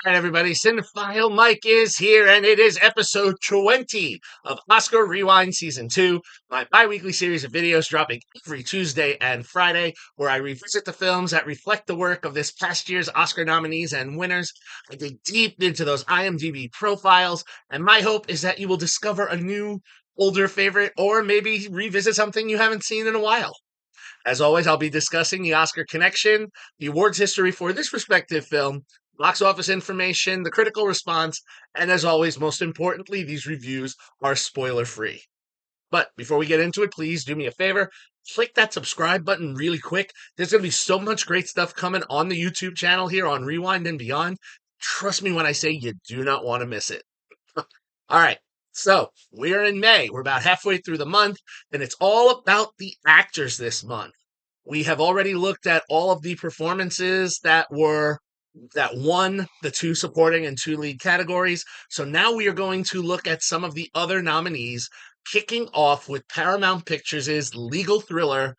All right, everybody, Cinephile Mike is here, and it is episode 20 of Oscar Rewind Season 2, my bi-weekly series of videos dropping every Tuesday and Friday, where I revisit the films that reflect the work of this past year's Oscar nominees and winners. I dig deep into those IMDb profiles, and my hope is that you will discover a new, older favorite, or maybe revisit something you haven't seen in a while. As always, I'll be discussing the Oscar connection, the awards history for this respective film, box office information, the critical response, and as always, most importantly, these reviews are spoiler free. But before we get into it, please do me a favor. Click that subscribe button really quick. There's going to be so much great stuff coming on the YouTube channel here on Rewind and Beyond. Trust me when I say you do not want to miss it. All right. So we're in May. We're about halfway through the month, and it's all about the actors this month. We have already looked at all of the performances that won the two supporting and two lead categories. So now we are going to look at some of the other nominees, kicking off with Paramount Pictures' legal thriller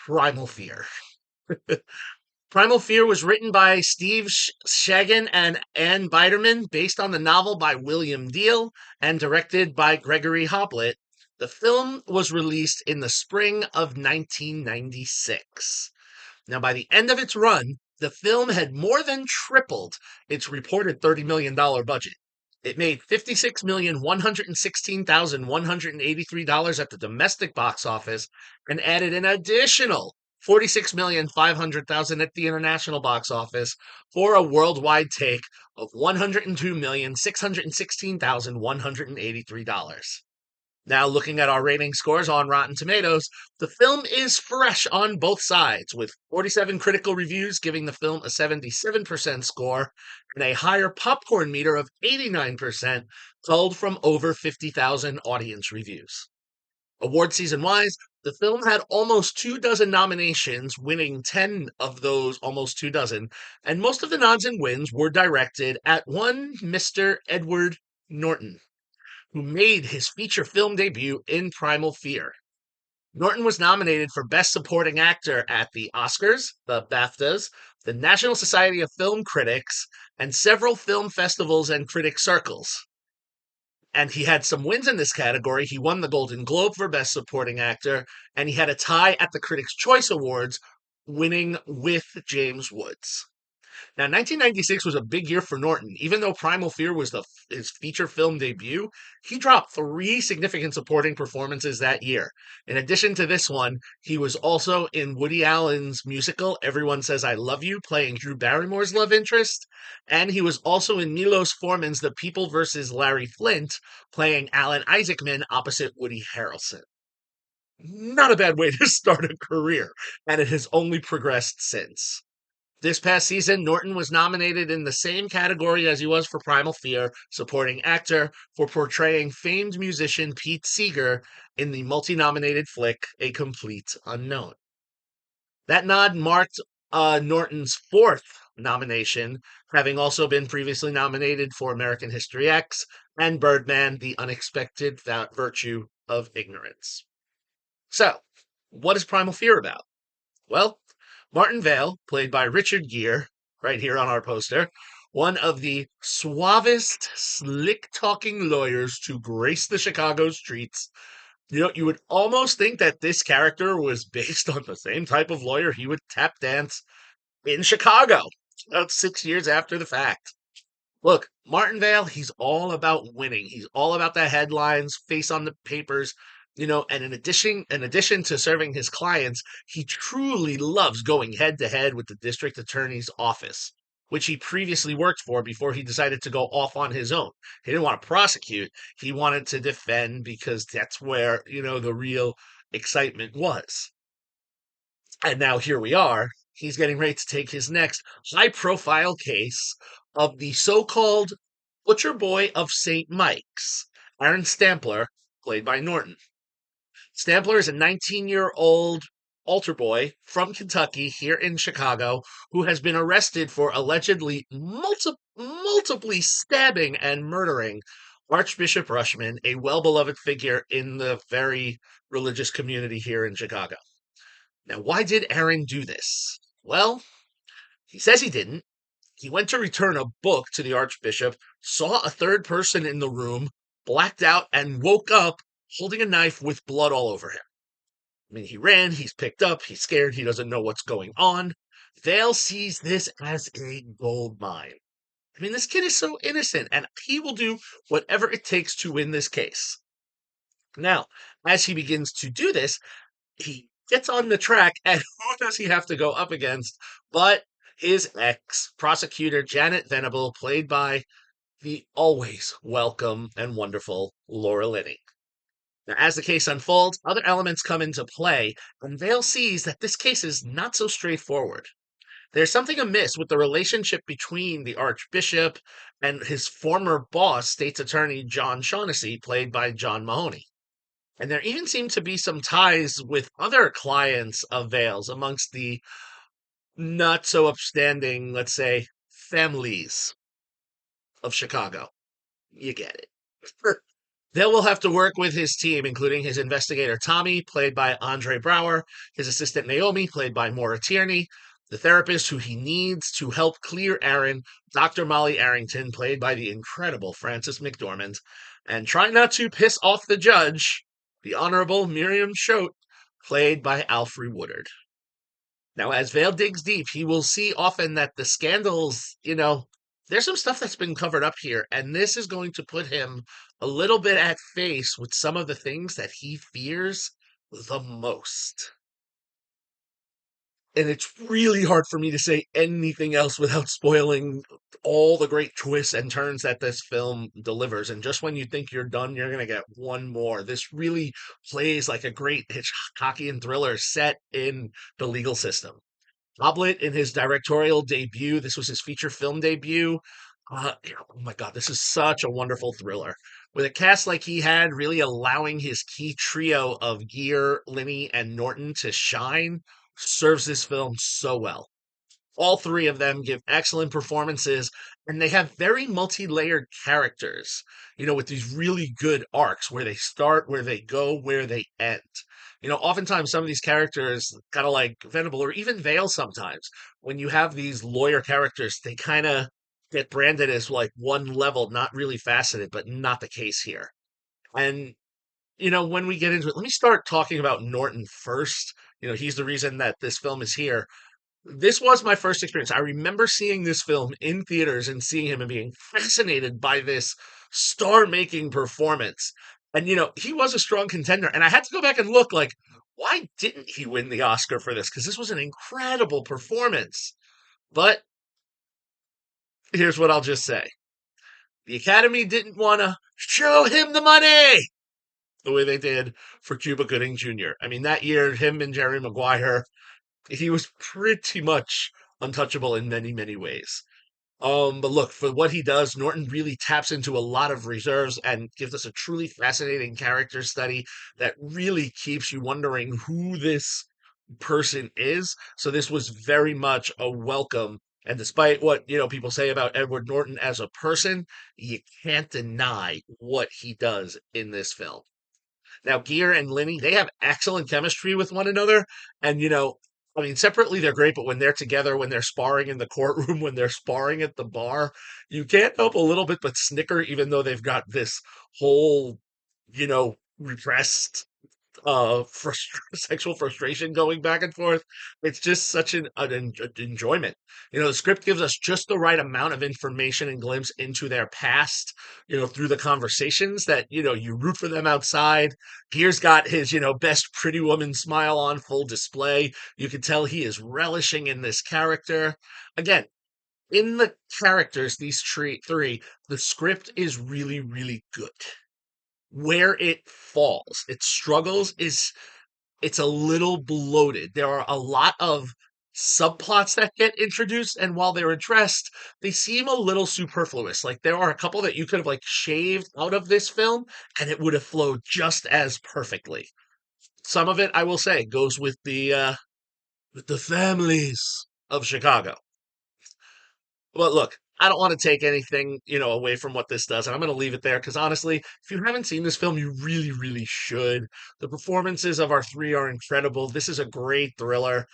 Primal Fear. Primal Fear was written by Steve Shagan and Ann Biderman, based on the novel by William Deal, and directed by Gregory Hoblit. The film was released in the spring of 1996. Now, by the end of its run, the film had more than tripled its reported $30 million budget. It made $56,116,183 at the domestic box office and added an additional $46,500,000 at the international box office for a worldwide take of $102,616,183. Now, looking at our rating scores on Rotten Tomatoes, the film is fresh on both sides, with 47 critical reviews giving the film a 77% score and a higher popcorn meter of 89%, culled from over 50,000 audience reviews. Award season wise, the film had almost 24 nominations, winning 10 of those almost 24, and most of the nods and wins were directed at one Mr. Edward Norton, who made his feature film debut in Primal Fear. Norton was nominated for Best Supporting Actor at the Oscars, the BAFTAs, the National Society of Film Critics, and several film festivals and critic circles. And he had some wins in this category. He won the Golden Globe for Best Supporting Actor, and he had a tie at the Critics' Choice Awards, winning with James Woods. Now, 1996 was a big year for Norton. Even though Primal Fear was his feature film debut, he dropped 3 significant supporting performances that year. In addition to this one, he was also in Woody Allen's musical Everyone Says I Love You, playing Drew Barrymore's love interest, and he was also in Milos Forman's The People vs. Larry Flint, playing Alan Isaacman opposite Woody Harrelson. Not a bad way to start a career, and it has only progressed since. This past season, Norton was nominated in the same category as he was for Primal Fear, supporting actor, for portraying famed musician Pete Seeger in the multi-nominated flick A Complete Unknown. That nod marked Norton's 4th nomination, having also been previously nominated for American History X and Birdman, The Unexpected Virtue of Ignorance. So, what is Primal Fear about? Well, Martin Vale, played by Richard Gere, right here on our poster, one of the suavest, slick-talking lawyers to grace the Chicago streets. You would almost think that this character was based on the same type of lawyer he would tap dance in Chicago about 6 years after the fact. Look, Martin Vale, he's all about winning. He's all about the headlines, face on the papers, and in addition to serving his clients, he truly loves going head to head with the district attorney's office, which he previously worked for before he decided to go off on his own. He didn't want to prosecute, he wanted to defend, because that's where, the real excitement was. And now here we are. He's getting ready to take his next high profile case of the so called Butcher Boy of St. Mike's, Aaron Stampler, played by Norton. Stampler is a 19-year-old altar boy from Kentucky here in Chicago who has been arrested for allegedly multiply stabbing and murdering Archbishop Rushman, a well-beloved figure in the very religious community here in Chicago. Now, why did Aaron do this? Well, he says he didn't. He went to return a book to the Archbishop, saw a third person in the room, blacked out, and woke up holding a knife with blood all over him. I mean, he ran, he's picked up, he's scared, he doesn't know what's going on. Vale sees this as a gold mine. I mean, this kid is so innocent, and he will do whatever it takes to win this case. Now, as he begins to do this, he gets on the track, and who does he have to go up against but his ex, prosecutor Janet Venable, played by the always welcome and wonderful Laura Linney. Now, as the case unfolds, other elements come into play, and Vale sees that this case is not so straightforward. There's something amiss with the relationship between the Archbishop and his former boss, State's Attorney John Shaughnessy, played by John Mahoney. And there even seem to be some ties with other clients of Vale's amongst the not so upstanding, let's say, families of Chicago. You get it. Dale will have to work with his team, including his investigator Tommy, played by Andre Brower, his assistant Naomi, played by Maura Tierney, the therapist who he needs to help clear Aaron, Dr. Molly Arrington, played by the incredible Frances McDormand, and try not to piss off the judge, the Honorable Miriam Choate, played by Alfre Woodard. Now, as Vale digs deep, he will see often that the scandals, there's some stuff that's been covered up here, and this is going to put him a little bit at face with some of the things that he fears the most. And it's really hard for me to say anything else without spoiling all the great twists and turns that this film delivers. And just when you think you're done, you're going to get one more. This really plays like a great Hitchcockian thriller set in the legal system. Hoblit in his directorial debut. This was his feature film debut. Oh my God, this is such a wonderful thriller. With a cast like he had, really allowing his key trio of Gere, Linney, and Norton to shine, serves this film so well. All three of them give excellent performances, and they have very multi-layered characters, with these really good arcs where they start, where they go, where they end. Oftentimes some of these characters, kind of like Venable or even Vale sometimes, when you have these lawyer characters, they kind of get branded as like one level, not really faceted, but not the case here. And when we get into it, let me start talking about Norton first. He's the reason that this film is here. This was my first experience. I remember seeing this film in theaters and seeing him and being fascinated by this star-making performance. And he was a strong contender. And I had to go back and look like, why didn't he win the Oscar for this? Because this was an incredible performance. But here's what I'll just say. The Academy didn't want to show him the money the way they did for Cuba Gooding Jr. I mean, that year, him and Jerry Maguire, he was pretty much untouchable in many, many ways. But look, for what he does, Norton really taps into a lot of reserves and gives us a truly fascinating character study that really keeps you wondering who this person is. So this was very much a welcome. And despite what, people say about Edward Norton as a person, you can't deny what he does in this film. Now, Gere and Linney, they have excellent chemistry with one another. And, I mean, separately, they're great, but when they're together, when they're sparring in the courtroom, when they're sparring at the bar, you can't help a little bit but snicker, even though they've got this whole, repressed sexual frustration going back and forth. It's just such an enjoyment. The script gives us just the right amount of information and glimpse into their past, through the conversations that, you root for them outside. Gere's got his, best pretty woman smile on full display. You can tell he is relishing in this character. Again, in the characters, these three, the script is really, really good. Where it falls, it struggles, is it's a little bloated. There are a lot of subplots that get introduced, and while they're addressed, they seem a little superfluous. Like there are a couple that you could have like shaved out of this film, and it would have flowed just as perfectly. Some of it, I will say, goes with the families of Chicago. But look, I don't want to take anything, away from what this does, and I'm going to leave it there because honestly, if you haven't seen this film, you really, really should. The performances of our three are incredible. This is a great thriller.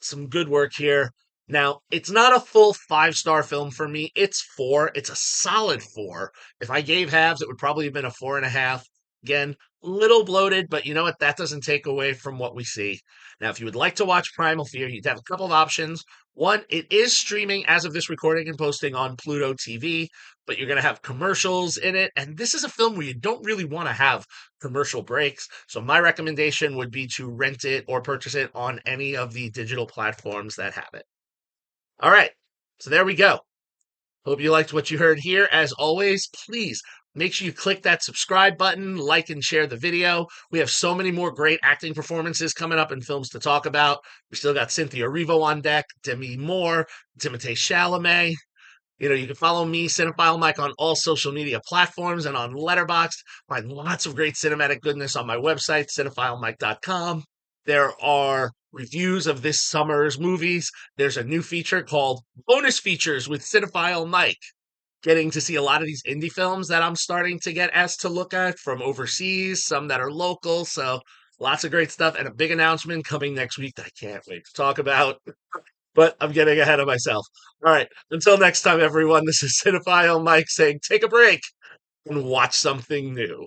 Some good work here. Now, it's not a full 5-star film for me. It's 4. It's a solid 4. If I gave halves, it would probably have been a 4.5. Again, little bloated, but you know what? That doesn't take away from what we see. Now, if you would like to watch Primal Fear, you'd have a couple of options. One, it is streaming as of this recording and posting on Pluto TV, but you're going to have commercials in it. And this is a film where you don't really want to have commercial breaks. So my recommendation would be to rent it or purchase it on any of the digital platforms that have it. All right. So there we go. Hope you liked what you heard here. As always, please make sure you click that subscribe button, like and share the video. We have so many more great acting performances coming up and films to talk about. We still got Cynthia Erivo on deck, Demi Moore, Timothée Chalamet. You can follow me, Cinephile Mike, on all social media platforms and on Letterboxd. Find lots of great cinematic goodness on my website, cinephilemike.com. There are reviews of this summer's movies. There's a new feature called Bonus Features with Cinephile Mike, getting to see a lot of these indie films that I'm starting to get asked to look at from overseas, some that are local. So lots of great stuff and a big announcement coming next week that I can't wait to talk about. But I'm getting ahead of myself. All right. Until next time, everyone, this is Cinephile Mike saying take a break and watch something new.